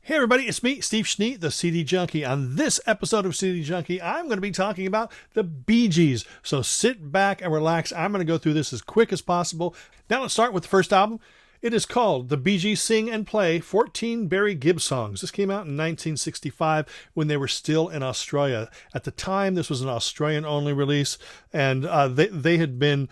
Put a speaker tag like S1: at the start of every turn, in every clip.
S1: Hey everybody, it's me, Steve Schnee, the CD Junkie. On this episode of CD Junkie, I'm going to be talking about the Bee Gees. So sit back and relax. I'm going to go through this as quick as possible. Now let's start with the first album. It is called The Bee Gees Sing and Play 14 Barry Gibb Songs. This came out in 1965 when they were still in Australia. At the time, this was an Australian-only release, and they had been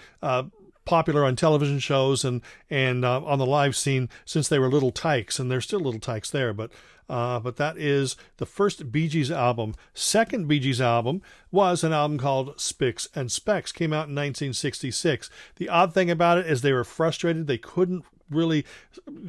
S1: popular on television shows and on the live scene since they were little tykes, and they're still little tykes there. But that is the first Bee Gees album. Second Bee Gees album was an album called Spicks and Specks. Came out in 1966. The odd thing about it is they were frustrated. They couldn't really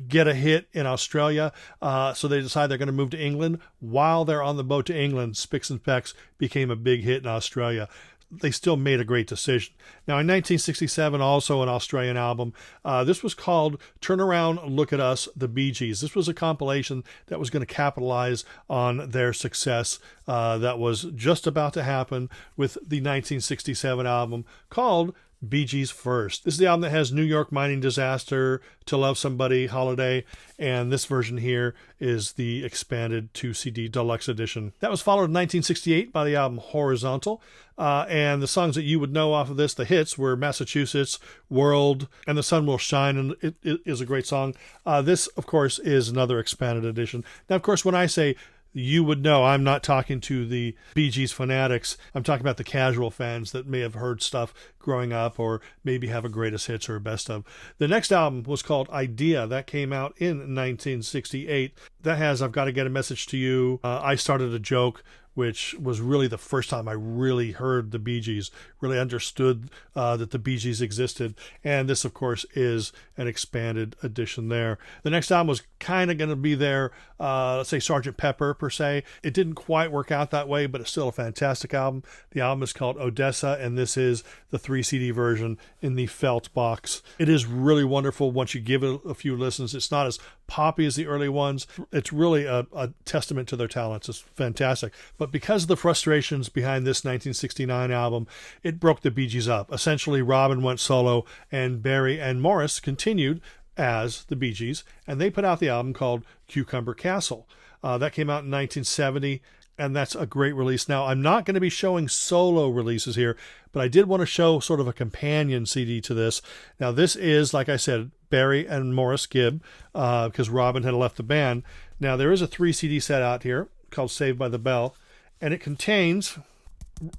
S1: get a hit in Australia, so they decided they're going to move to England. While they're on the boat to England, Spicks and Specks became a big hit in Australia. They still made a great decision. Now, in 1967, also an Australian album, this was called Turn Around, Look at Us, The Bee Gees. This was a compilation that was going to capitalize on their success that was just about to happen with the 1967 album called Bee Gees First. This is the album that has New York Mining Disaster, To Love Somebody, Holiday, and this version here is the expanded 2-CD deluxe edition. That was followed in 1968 by the album Horizontal, and the songs that you would know off of this, the hits, were Massachusetts, World, and The Sun Will Shine, and it is a great song. This, of course, is another expanded edition. Now, of course, when I say you would know, I'm not talking to the Bee Gees fanatics. I'm talking about the casual fans that may have heard stuff growing up or maybe have a greatest hits or a best of. The next album was called Idea. That came out in 1968. That has I've Got to Get a Message to You, I Started a Joke, which was really the first time I really heard the Bee Gees, really understood that the Bee Gees existed. And this, of course, is an expanded edition there. The next album was kind of going to be their, let's say, Sgt. Pepper, per se. It didn't quite work out that way, but it's still a fantastic album. The album is called Odessa, and this is the 3-CD version in the felt box. It is really wonderful once you give it a few listens. It's not as poppy as the early ones. It's really a testament to their talents. It's fantastic. But because of the frustrations behind this 1969 album, it broke the Bee Gees up. Essentially, Robin went solo, and Barry and Morris continued as the Bee Gees, and they put out the album called Cucumber Castle. That came out in 1970, and that's a great release. Now, I'm not going to be showing solo releases here, but I did want to show sort of a companion CD to this. Now, this is, like I said, Barry and Morris Gibb, because Robin had left the band. Now, there is a 3-CD set out here called Saved by the Bell, and it contains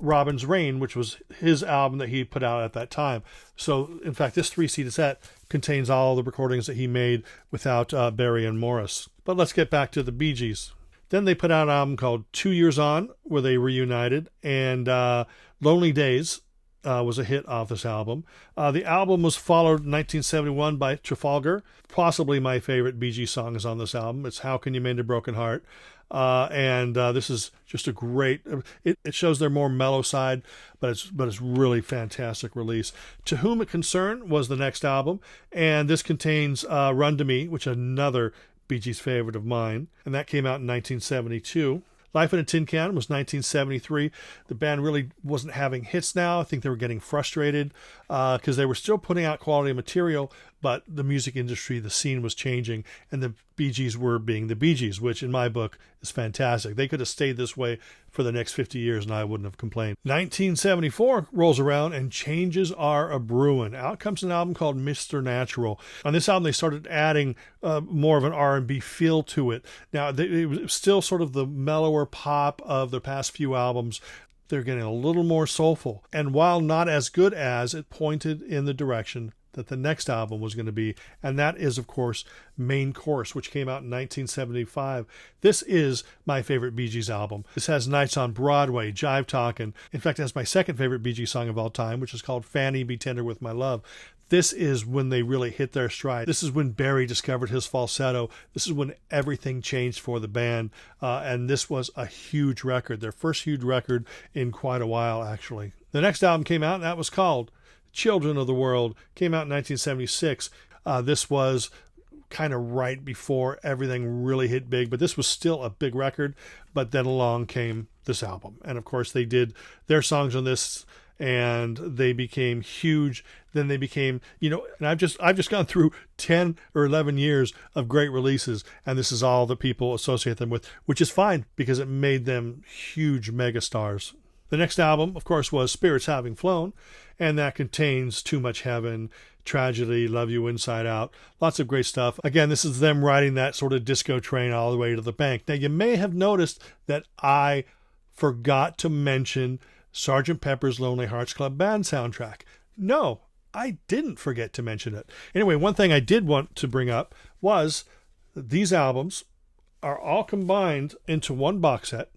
S1: Robin's Reign, which was his album that he put out at that time. So, in fact, this 3-CD set contains all the recordings that he made without Barry and Morris. But let's get back to the Bee Gees. Then they put out an album called 2 Years On, where they reunited, and Lonely Days was a hit off this album. The album was followed in 1971 by Trafalgar. Possibly my favorite Bee Gees song is on this album. It's How Can You Mend a Broken Heart? And this is just a great, it shows their more mellow side, but it's really fantastic release. To Whom It Concerned was the next album, and this contains Run to Me, which is another Bee Gees favorite of mine, and that came out in 1972. Life in a Tin Can was 1973. The band really wasn't having hits now. I think they were getting frustrated because they were still putting out quality material, but the music industry, the scene was changing, and the Bee Gees were being the Bee Gees, which in my book is fantastic. They could have stayed this way for the next 50 years, and I wouldn't have complained. 1974 rolls around, and changes are a-brewing. Out comes an album called Mr. Natural. On this album, they started adding more of an R&B feel to it. Now, it was still sort of the mellower pop of the past few albums. They're getting a little more soulful. And while not as good as, it pointed in the direction that the next album was going to be, and that is, of course, Main Course, which came out in 1975. This is my favorite Bee Gees album. This has Nights on Broadway, Jive Talkin'. In fact, it has my second favorite Bee Gees song of all time, which is called Fanny Be Tender With My Love. This is when they really hit their stride. This is when Barry discovered his falsetto. This is when everything changed for the band, and this was a huge record, their first huge record in quite a while, actually. The next album came out, and that was called Children of the World. Came out in 1976. This was kind of right before everything really hit big, but this was still a big record. But then along came this album, and of course they did their songs on this, and they became huge. Then they became, and I've just gone through 10 or 11 years of great releases, and this is all that people associate them with, which is fine because it made them huge megastars. The next album, of course, was Spirits Having Flown, and that contains Too Much Heaven, Tragedy, Love You Inside Out, lots of great stuff. Again, this is them riding that sort of disco train all the way to the bank. Now, you may have noticed that I forgot to mention Sgt. Pepper's Lonely Hearts Club Band soundtrack. No, I didn't forget to mention it. Anyway, one thing I did want to bring up was these albums are all combined into one box set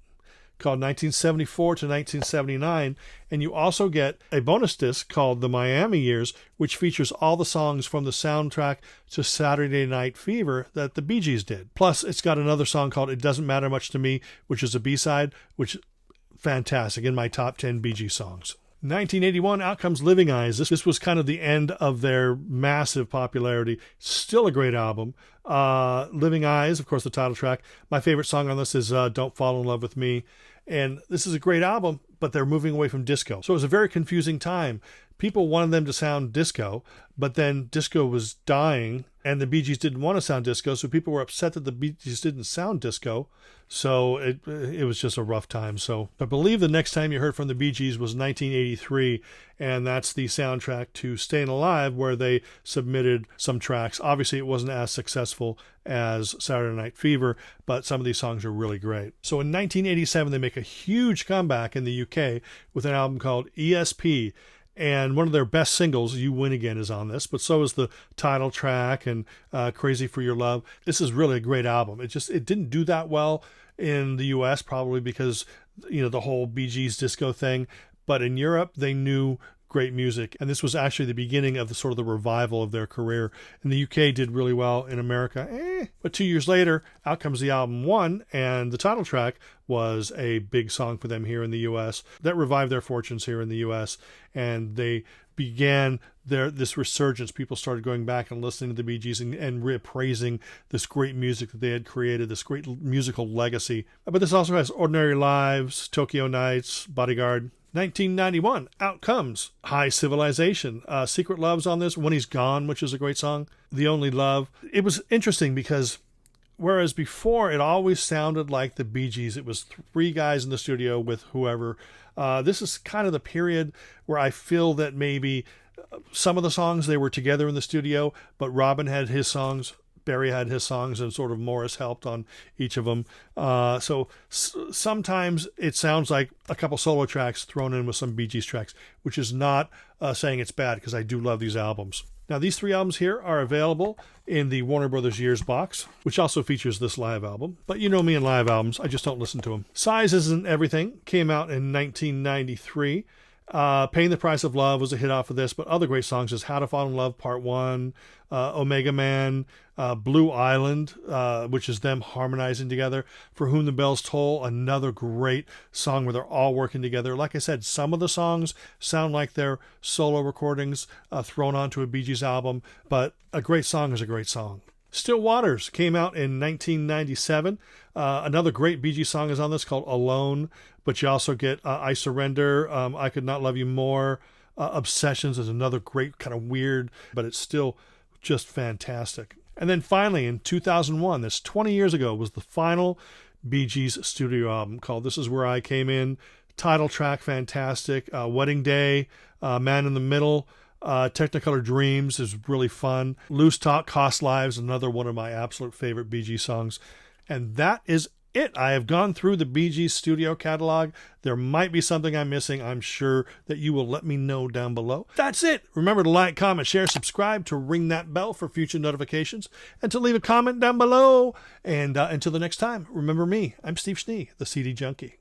S1: called 1974 to 1979, and you also get a bonus disc called The Miami Years, which features all the songs from the soundtrack to Saturday Night Fever that the Bee Gees did. Plus, it's got another song called It Doesn't Matter Much to Me, which is a B-side, which is fantastic, in my top 10 Bee Gees songs. 1981, out comes Living Eyes. This was kind of the end of their massive popularity. Still a great album. Living Eyes, of course, the title track. My favorite song on this is Don't Fall in Love with Me. And this is a great album, but they're moving away from disco. So it was a very confusing time. People wanted them to sound disco, but then disco was dying, and the Bee Gees didn't want to sound disco, so people were upset that the Bee Gees didn't sound disco. So it was just a rough time. So I believe the next time you heard from the Bee Gees was 1983, and that's the soundtrack to Stayin' Alive, where they submitted some tracks. Obviously, it wasn't as successful as Saturday Night Fever, but some of these songs are really great. So in 1987, they make a huge comeback in the UK with an album called ESP. And one of their best singles, You Win Again, is on this, but so is the title track and Crazy for Your Love. This is really a great album. It didn't do that well in the US, probably because, the whole Bee Gees disco thing. But in Europe, they knew great music. And this was actually the beginning of the revival of their career. And the UK did really well. In America, But 2 years later, out comes the album One, and the title track was a big song for them here in the US. That revived their fortunes here in the US, and they began this resurgence. People started going back and listening to the Bee Gees and reappraising this great music that they had created, this great musical legacy. But this also has Ordinary Lives, Tokyo Nights, Bodyguard. 1991, out comes High Civilization. Secret Love's on this, When He's Gone, which is a great song. The Only Love. It was interesting because whereas before it always sounded like the Bee Gees, it was three guys in the studio with whoever. This is kind of the period where I feel that maybe some of the songs they were together in the studio, but Robin had his songs, Barry had his songs, and sort of Morris helped on each of them. So sometimes it sounds like a couple solo tracks thrown in with some Bee Gees tracks, which is not saying it's bad, because I do love these albums. Now, these three albums here are available in the Warner Brothers Years box, which also features this live album. But you know me and live albums, I just don't listen to them. Size Isn't Everything came out in 1993. Paying the Price of Love was a hit off of this, but other great songs is How to Fall in Love Part 1, Omega Man, Blue Island, which is them harmonizing together, For Whom the Bells Toll, another great song where they're all working together. Like I said, some of the songs sound like they're solo recordings thrown onto a Bee Gees album, but a great song is a great song. Still Waters came out in 1997. Another great Bee Gees song is on this called Alone, but you also get I Surrender, I Could Not Love You More. Obsessions is another great kind of weird, but it's still just fantastic. And then finally in 2001, this 20 years ago, was the final Bee Gees studio album called This Is Where I Came In. Title track, fantastic. Wedding Day, Man in the Middle. Technicolor Dreams is really fun. Loose Talk, Cost Lives, another one of my absolute favorite Bee Gees songs. And that is it. I have gone through the Bee Gees studio catalog. There might be something I'm missing. I'm sure that you will let me know down below. That's it. Remember to like, comment, share, subscribe, to ring that bell for future notifications, and to leave a comment down below. And until the next time, remember me. I'm Steve Schnee, the CD Junkie.